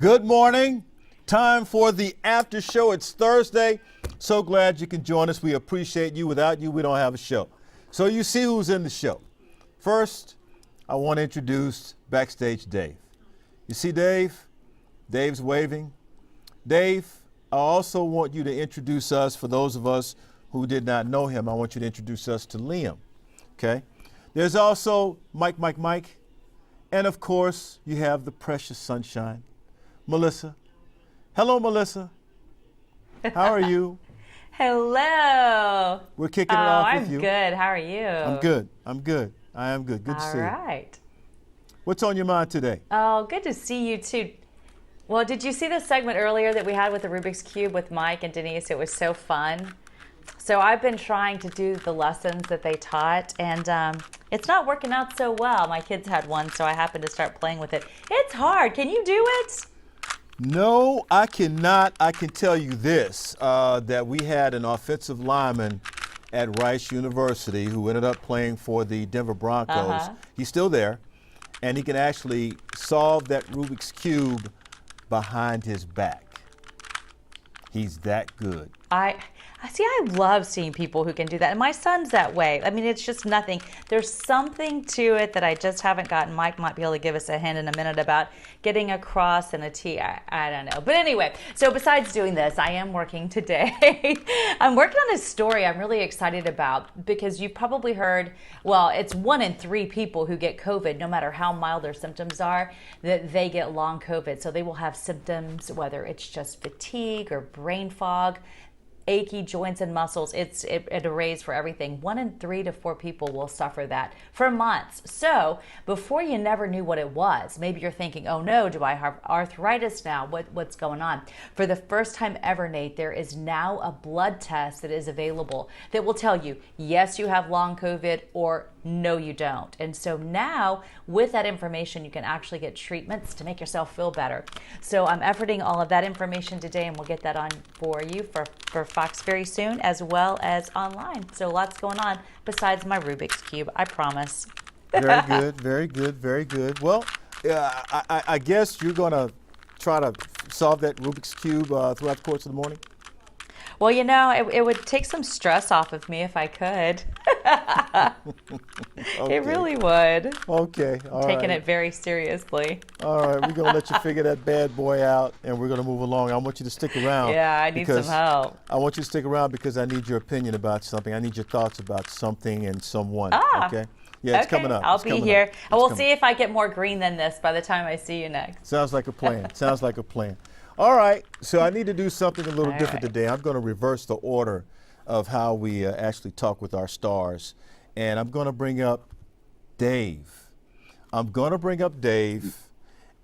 Good morning. Time for the after show. It's Thursday. So glad you can join us. We appreciate you. Without you, we don't have a show. So you see who's in the show. First, I want to introduce Backstage Dave. You see Dave? Dave's waving. Dave, I also want you to introduce us, for those of us who did not know him, I want you to introduce us to Liam, okay? There's also Mike. And of course, you have the precious sunshine, Melissa. Hello, Melissa. How are you? Hello. We're kicking it off with I'm you. good. How are you? I'm good. I am good. Good to see you. All right. What's on your mind today? Oh, good to see you too. Well, did you see the segment earlier that we had with the Rubik's Cube with Mike and Denise? It was so fun. So I've been trying to do the lessons that they taught, and it's not working out so well. My kids had one, so I happened to start playing with it. It's hard. Can you do it? No, I cannot. I can tell you this, that we had an offensive lineman at Rice University who ended up playing for the Denver Broncos. He's still there, and he can actually solve that Rubik's Cube behind his back. He's that good. I love seeing people who can do that. And my son's that way. I mean, it's just nothing. There's something to it that I just haven't gotten. Mike might be able to give us a hint in a minute about getting a cross and a T. I don't know. But anyway, so besides doing this, I am working today. I'm working on a story I'm really excited about because you've probably heard, well, it's 1 in 3 people who get COVID, no matter how mild their symptoms are, that they get long COVID. So they will have symptoms, whether it's just fatigue or brain fog, achy joints and muscles. It arrays for everything. 1 in 3 to 4 people will suffer that for months. So before, you never knew what it was. Maybe you're thinking, oh no, do I have arthritis now? What's going on? For the first time ever, Nate, there is now a blood test that is available that will tell you, yes, you have long COVID, or no, you don't. And so now with that information, you can actually get treatments to make yourself feel better. So I'm efforting all of that information today, and we'll get that on for you for Fox very soon, as well as online. So lots going on besides my Rubik's Cube, I promise. Very good, very good, very good. Well, I guess you're going to try to solve that Rubik's Cube throughout the course of the morning? Well, you know, it would take some stress off of me if I could. Okay. It really would. Okay, all right. Taking it very seriously. All right, we're going to let you figure that bad boy out, and we're going to move along. I want you to stick around. Yeah, I need some help. I want you to stick around because I need your opinion about something. I need your thoughts about something and someone. Okay? Yeah, it's coming up. I'll be here. And we'll see if I get more green than this by the time I see you next. Sounds like a plan. Sounds like a plan. All right, so I need to do something a little different today. I'm going to reverse the order of how we actually talk with our stars. And I'm going to bring up Dave.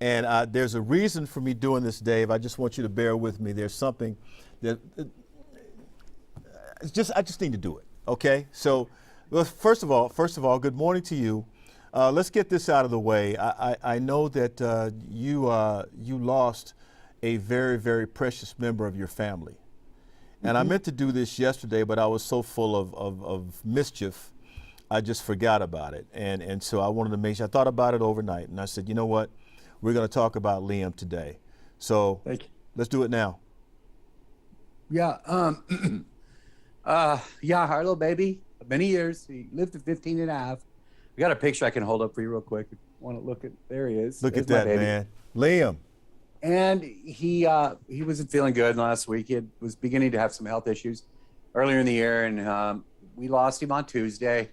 And there's a reason for me doing this, Dave. I just want you to bear with me. There's something that I just need to do it, okay? So well, first of all, good morning to you. Let's get this out of the way. I know that you lost a very, very precious member of your family. And I meant to do this yesterday, but I was so full of mischief, I just forgot about it. And so I wanted to make sure, I thought about it overnight, and I said, you know what? We're going to talk about Liam today. So Thank you. Let's do it now. Yeah. Our little baby, many years. He lived to 15 and a half. We got a picture I can hold up for you real quick. Want to look at, there he is. Look at that, man. Liam. And he wasn't feeling good last week. He was beginning to have some health issues earlier in the year, and we lost him on Tuesday.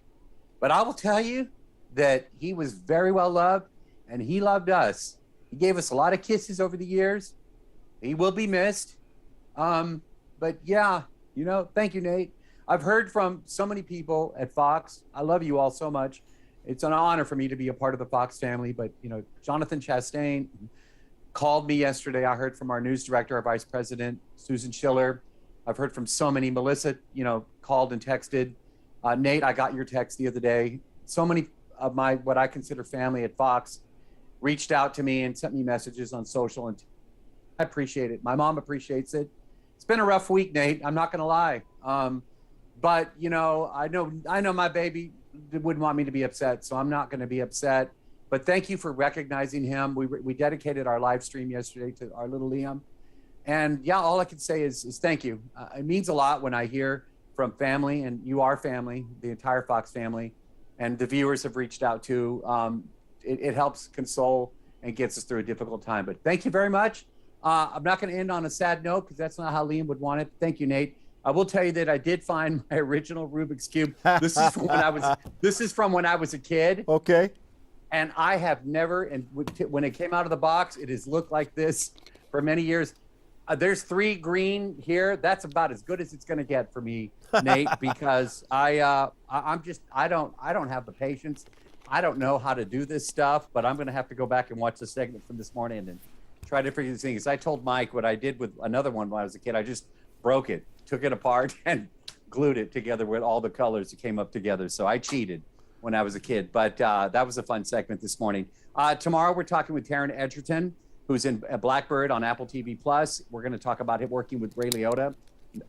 But I will tell you that he was very well loved, and he loved us. He gave us a lot of kisses over the years. He will be missed. But yeah, you know, thank you, Nate. I've heard from so many people at Fox. I love you all so much. It's an honor for me to be a part of the Fox family. But, you know, Jonathan Chastain called me yesterday. I heard from our news director, our vice president, Susan Schiller. I've heard from so many. Melissa, you know, called and texted. Nate, I got your text the other day. So many of my, what I consider family at Fox, reached out to me and sent me messages on social, and I appreciate it. My mom appreciates it. It's been a rough week, Nate. I'm not going to lie. But, you know, I know my baby wouldn't want me to be upset, so I'm not going to be upset. But thank you for recognizing him. We dedicated our live stream yesterday to our little Liam. And yeah, all I can say is thank you. It means a lot when I hear from family, and you are family, the entire Fox family, and the viewers have reached out too. It helps console and gets us through a difficult time. But thank you very much. I'm not going to end on a sad note because that's not how Liam would want it. Thank you, Nate. I will tell you that I did find my original Rubik's Cube. This is from when I was a kid. Okay. And I have never, and when it came out of the box, it has looked like this for many years. There's 3 green here. That's about as good as it's going to get for me, Nate, because I don't have the patience. I don't know how to do this stuff, but I'm going to have to go back and watch the segment from this morning and try to figure these things. I told Mike what I did with another one when I was a kid. I just broke it, took it apart, and glued it together with all the colors that came up together. So I cheated when I was a kid, but that was a fun segment this morning. Tomorrow we're talking with Taron Egerton, who's in Blackbird on Apple TV+. We're going to talk about it working with Ray Liotta,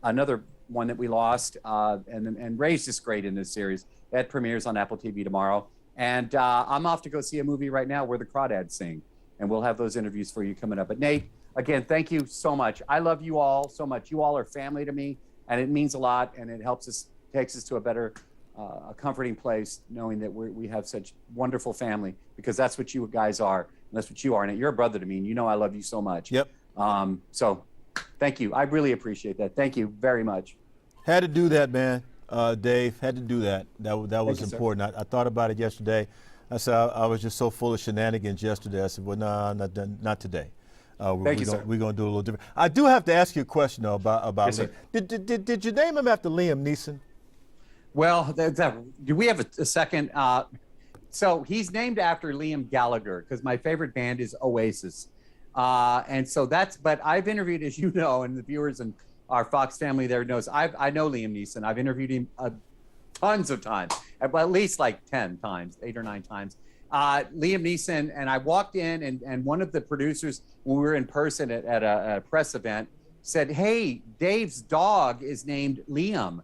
another one that we lost, and Ray's just great in this series. That premieres on Apple TV tomorrow. And I'm off to go see a movie right now where the Crawdads sing, and we'll have those interviews for you coming up. But Nate, again, thank you so much. I love you all so much. You all are family to me, and it means a lot, and it helps us, takes us to a better, a comforting place, knowing that we have such wonderful family, because that's what you guys are, and that's what you are. And you're a brother to me, and you know I love you so much. Yep. So thank you. I really appreciate that. Thank you very much. Had to do that, man. Dave, had to do that. That was important. I thought about it yesterday. I said I was just so full of shenanigans yesterday. I said, well, no, not today. We're going to do a little different. I do have to ask you a question, though, about Yes, Liam. Did you name him after Liam Neeson? Well, do we have a second? So he's named after Liam Gallagher, because my favorite band is Oasis. And so but I've interviewed, as you know, and the viewers and our Fox family there knows, I know Liam Neeson. I've interviewed him tons of times, at least like 10 times, 8 or 9 times. Liam Neeson, and I walked in, and one of the producers, when we were in person at a press event, said, "Hey, Dave's dog is named Liam."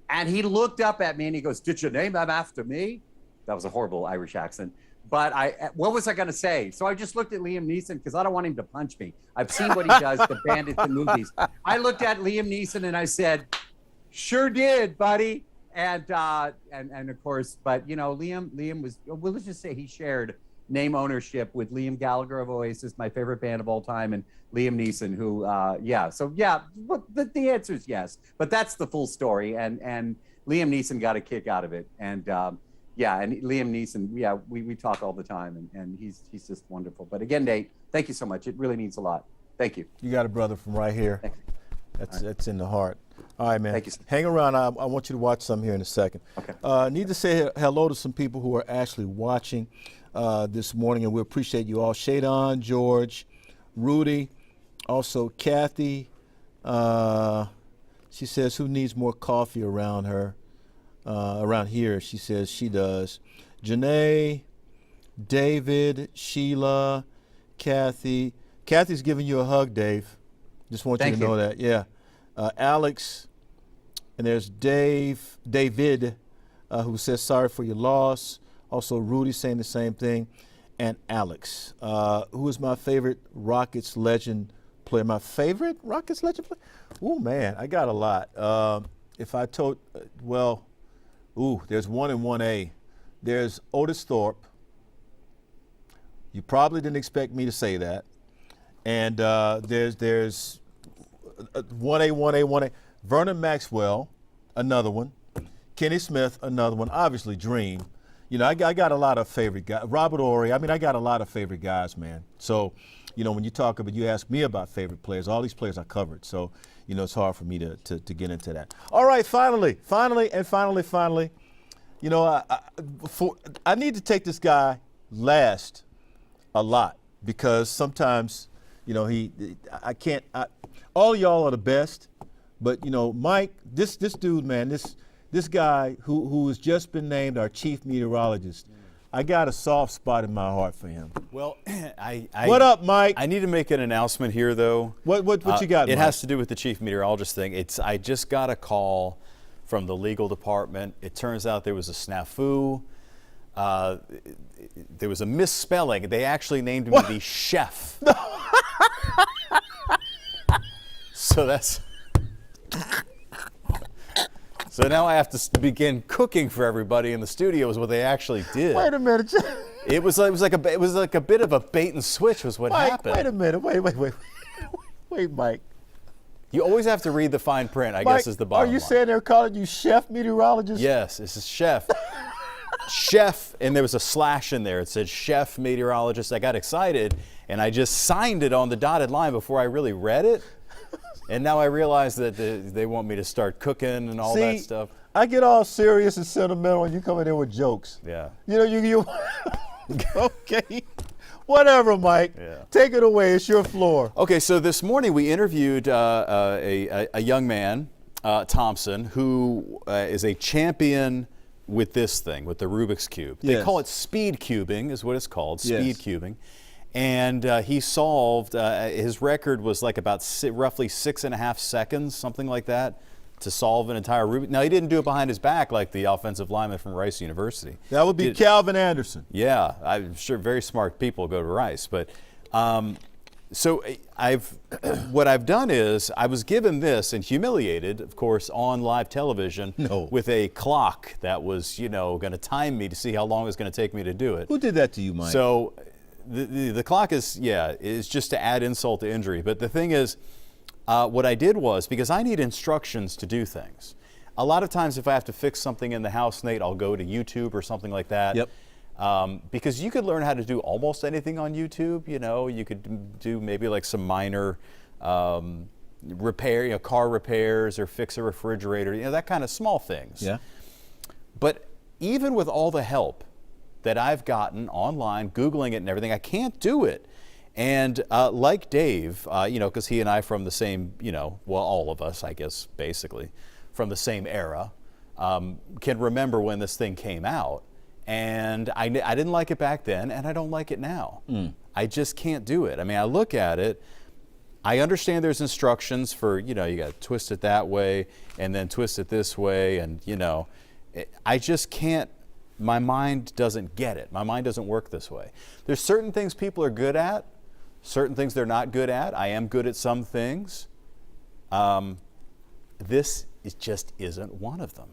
And he looked up at me and he goes, "Did you name him after me?" That was a horrible Irish accent. But what was I going to say? So I just looked at Liam Neeson, because I don't want him to punch me. I've seen what he does to bandits in movies. I looked at Liam Neeson and I said, "Sure did, buddy." And of course, but you know, Liam was, well, let's just say he shared name ownership with Liam Gallagher of Oasis, my favorite band of all time, and Liam Neeson, who, the answer is yes. But that's the full story, and Liam Neeson got a kick out of it, and and Liam Neeson, we talk all the time, and he's just wonderful. But again, Nate, thank you so much. It really means a lot. Thank you. You got a brother from right here. That's in the heart. All right, man. Thank you, sir. Hang around. I want you to watch some here in a second. Okay. Need to say hello to some people who are actually watching this morning, and we appreciate you all. Shadon, George, Rudy, also Kathy. She says, who needs more coffee around her? Around here, she says she does. Janae, David, Sheila, Kathy. Kathy's giving you a hug, Dave. Just want you to know that. Yeah. Alex, and there's David, who says sorry for your loss. Also, Rudy saying the same thing. And Alex, who is my favorite Rockets legend player. My favorite Rockets legend player? Oh, man, I got a lot. If I told, there's 1 and 1A. There's Otis Thorpe. You probably didn't expect me to say that. And there's 1A. Vernon Maxwell, another one. Kenny Smith, another one. Obviously, Dream. You know, I got a lot of favorite guys. Robert Horry. I mean, I got a lot of favorite guys, man. So, you know, when you ask me about favorite players, all these players I covered. So, you know, it's hard for me to get into that. All right, finally, you know, I need to take this guy last a lot, because sometimes, you know, all of y'all are the best, but, you know, Mike, this dude, man, this guy who has just been named our chief meteorologist, I got a soft spot in my heart for him. Well, what up, Mike? I need to make an announcement here, though. What you got, It Mike? has to do with the chief meteorologist thing. I just got a call from the legal department. It turns out there was a snafu. there was a misspelling. They actually named me the chef. So that's. So now I have to begin cooking for everybody in the studio. Is what they actually did. Wait a minute. It was like a bit of a bait and switch. Was what Mike, happened. wait a minute. Wait, Mike. You always have to read the fine print. I Mike, guess is the bottom are you line. saying they're calling you chef meteorologist? Yes, this is chef. Chef, and there was a slash in there. It said chef meteorologist. I got excited, and I just signed it on the dotted line before I really read it. And now I realize that they want me to start cooking and all that stuff. I get all serious and sentimental, and you come in there with jokes. Yeah. You know, you okay. Whatever, Mike. Yeah. Take it away. It's your floor. Okay, so this morning we interviewed a young man, Thompson, who is a champion with this thing, with the Rubik's Cube. They Yes. call it speed cubing, is what it's called, speed Yes. cubing. And he solved, his record was like about roughly 6.5 seconds, something like that, to solve an entire Rubik. Now, he didn't do it behind his back like the offensive lineman from Rice University. That would be Calvin Anderson. Yeah, I'm sure very smart people go to Rice. But so what I've done is I was given this and humiliated, of course, on live television with a clock that was, going to time me to see how long it was going to take me to do it. Who did that to you, Mike? So the clock is just to add insult to injury. But the thing is, what I did was, because I need instructions to do things. A lot of times if I have to fix something in the house, Nate, I'll go to YouTube or something like that. Yep. Because you could learn how to do almost anything on YouTube. You could do maybe like some minor repair, car repairs, or fix a refrigerator, that kind of small things. Yeah. But even with all the help that I've gotten online, Googling it and everything, I can't do it. And like Dave, because he and I from the same, all of us, I guess, basically, from the same era, can remember when this thing came out. And I didn't like it back then, and I don't like it now. I just can't do it. I mean, I look at it, I understand there's instructions for, you got to twist it that way, and then twist it this way, and, I just can't. My mind doesn't get it. My mind doesn't work this way. There's certain things people are good at, certain things they're not good at. I am good at some things. This just isn't one of them.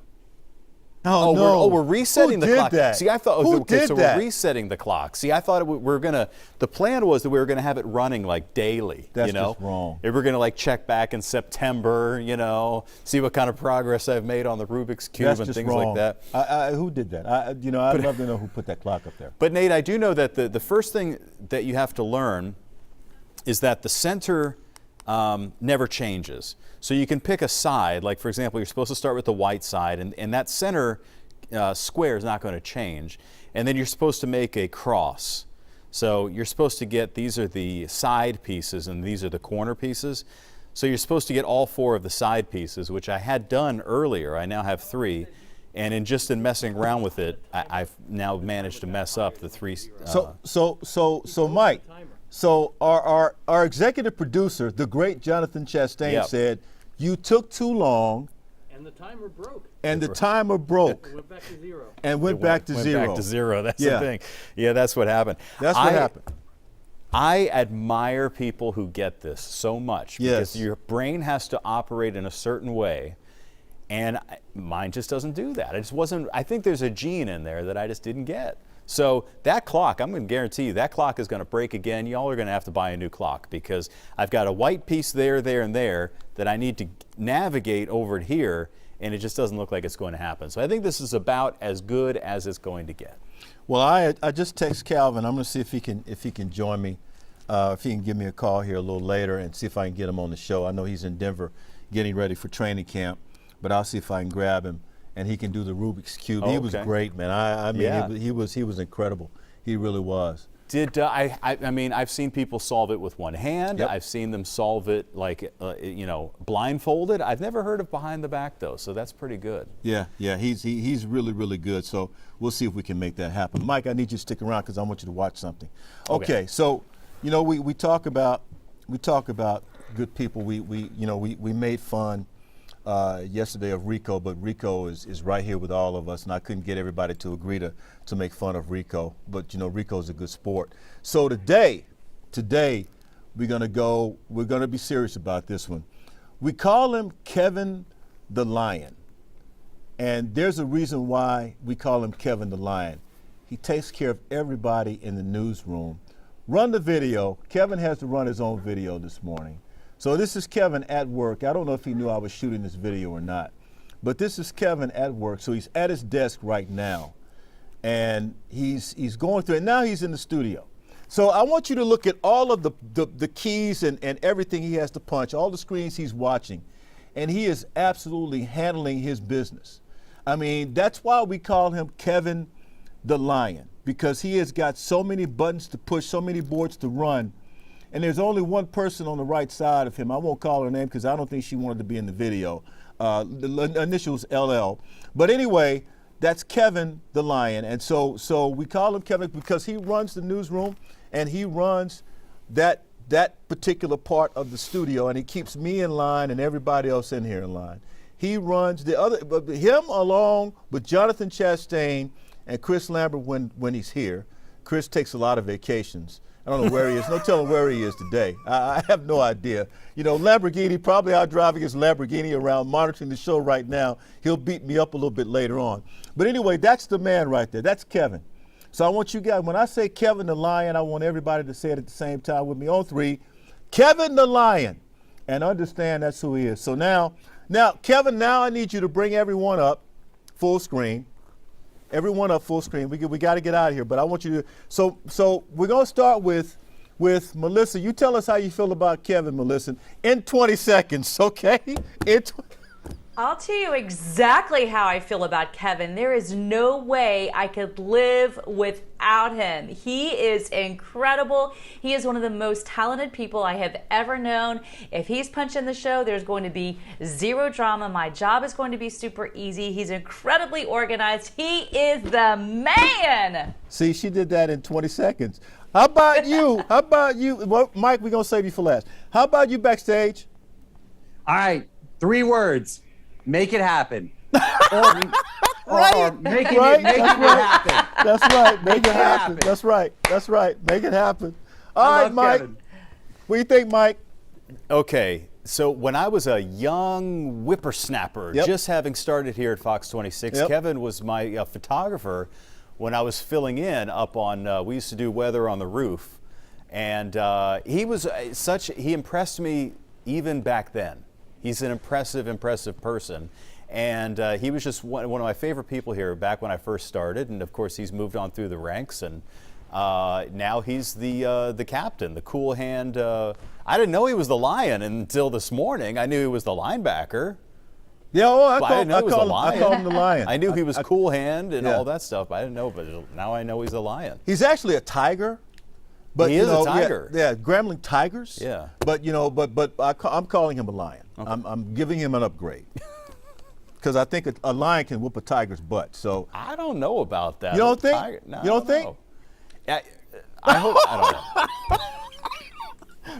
Oh, no. We're resetting Who the did clock. that? See, I thought, Who did so that? we're resetting the clock. See, I thought the plan was that we were going to have it running like daily. That's just wrong. And we're going to like check back in September, see what kind of progress I've made on the Rubik's Cube That's and just things wrong. like that. Who did that? I'd love to know who put that clock up there. But Nate, I do know that the first thing that you have to learn is that the center never changes. So you can pick a side, like for example, you're supposed to start with the white side, and that center square is not going to change. And then you're supposed to make a cross. So you're supposed to get, these are the side pieces and these are the corner pieces. So you're supposed to get all 4 of the side pieces, which I had done earlier. I now have 3. And in messing around with it, I've now managed to mess up the 3. So Mike, so our executive producer, the great Jonathan Chastain, said you took too long. And the timer broke. And the timer broke. Went back to zero. And went back to zero. Went back to zero. That's the thing. Yeah, that's what happened. That's what happened. I admire people who get this so much because your brain has to operate in a certain way, and mine just doesn't do that. It just wasn't. I think there's a gene in there that I just didn't get. So that clock, I'm going to guarantee you, that clock is going to break again. Y'all are going to have to buy a new clock because I've got a white piece there, and there that I need to navigate over here, and it just doesn't look like it's going to happen. So I think this is about as good as it's going to get. Well, I just text Calvin. I'm going to see if he can join me, if he can give me a call here a little later and see if I can get him on the show. I know he's in Denver getting ready for training camp, but I'll see if I can grab him and he can do the Rubik's Cube. Oh, he was great, man. I mean, he was incredible. He really was. Did I mean, I've seen people solve it with one hand. Yep. I've seen them solve it like, blindfolded. I've never heard of behind the back though, so that's pretty good. Yeah, he's really, really good. So we'll see if we can make that happen. Mike, I need you to stick around because I want you to watch something. Okay, so we talk about good people. We made fun yesterday of Rico, but Rico is right here with all of us, and I couldn't get everybody to agree to make fun of Rico. But you know, Rico's a good sport. So today, we're gonna be serious about this one. We call him Kevin the Lion, and there's a reason why we call him Kevin the Lion. He takes care of everybody in the newsroom. Run the video. Kevin has to run his own video this morning. So this is Kevin at work. I don't know if he knew I was shooting this video or not, but this is Kevin at work. So he's at his desk right now, and he's going through it. Now he's in the studio. So I want you to look at all of the keys and everything he has to punch, all the screens he's watching, and he is absolutely handling his business. I mean, that's why we call him Kevin the Lion, because he has got so many buttons to push, so many boards to run, and there's only one person on the right side of him. I won't call her name because I don't think she wanted to be in the video. The initials LL. But anyway, that's Kevin the Lion. And so we call him Kevin because he runs the newsroom and he runs that particular part of the studio, and he keeps me in line and everybody else in here in line. He runs him along with Jonathan Chastain and Chris Lambert when he's here. Chris takes a lot of vacations. I don't know where he is. No telling where he is today. I have no idea. You know, Lamborghini, probably out driving his Lamborghini around, monitoring the show right now. He'll beat me up a little bit later on. But anyway, that's the man right there. That's Kevin. So I want you guys, when I say Kevin the Lion, I want everybody to say it at the same time with me on three. Kevin the Lion. And understand that's who he is. So now, Kevin, now I need you to bring everyone up full screen. Everyone up full screen. We got to get out of here, but I want you to. So we're gonna start with Melissa. You tell us how you feel about Kevin, Melissa, in 20 seconds, okay? I'll tell you exactly how I feel about Kevin. There is no way I could live without him. He is incredible. He is one of the most talented people I have ever known. If he's punching the show, there's going to be zero drama. My job is going to be super easy. He's incredibly organized. He is the man. See, she did that in 20 seconds. How about you? Well, Mike, we're going to save you for last. How about you backstage? All right, 3 words. Make it happen. or make it happen. That's right. Make it happen. That's right. Make it happen. All right, Mike. Kevin. What do you think, Mike? Okay, so when I was a young whippersnapper, just having started here at Fox 26, Kevin was my photographer when I was filling in up on, we used to do weather on the roof. And he was he impressed me even back then. He's an impressive person. And he was just one of my favorite people here back when I first started. And of course, he's moved on through the ranks. And now he's the captain, the cool hand. I didn't know he was the Lion until this morning. I knew he was the linebacker. Yeah, I called him the Lion. I knew he was cool hand and all that stuff. But I didn't know, but now I know he's a Lion. He's actually a tiger. But he is a tiger. Yeah, Grambling Tigers. Yeah. But I'm calling him a lion. Okay. I'm giving him an upgrade because I think a lion can whoop a tiger's butt. So I don't know about that. You don't think? No, you don't think? I hope. I don't know.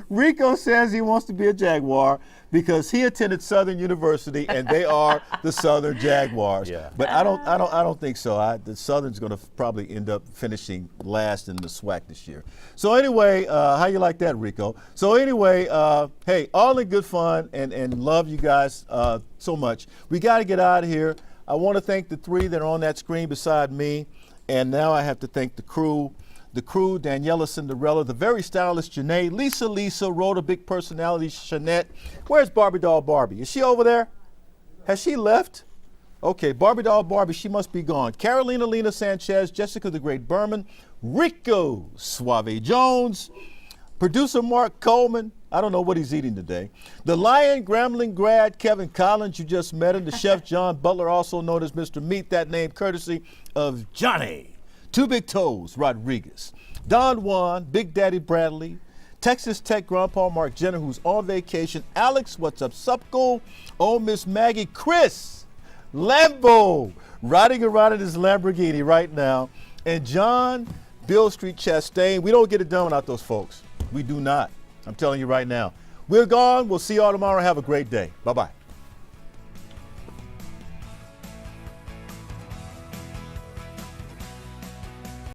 Rico says he wants to be a Jaguar because he attended Southern University and they are the Southern Jaguars. Yeah. But I don't think so. The Southern's going to probably end up finishing last in the SWAC this year. So anyway, how you like that, Rico? So anyway, hey, all in good fun and love you guys so much. We got to get out of here. I want to thank the 3 that are on that screen beside me, and now I have to thank the crew. Daniela Cinderella, the very stylish Janae, Lisa, Rhoda, big personality, Shanette. Where's Barbie Doll Barbie? Is she over there? Has she left? Okay, Barbie Doll Barbie, she must be gone. Carolina Lena Sanchez, Jessica the Great Berman, Rico Suave Jones, producer Mark Coleman. I don't know what he's eating today. The Lion Grambling grad, Kevin Collins, you just met him. The chef, John Butler, also known as Mr. Meat, that name courtesy of Johnny. 2 Big Toes Rodriguez, Don Juan, Big Daddy Bradley, Texas Tech Grandpa Mark Jenner, who's on vacation, Alex, what's up, Supco, oh Miss Maggie, Chris, Lambo, riding around in his Lamborghini right now, and John, Bill Street Chastain. We don't get it done without those folks. We do not. I'm telling you right now. We're gone. We'll see y'all tomorrow. Have a great day. Bye-bye.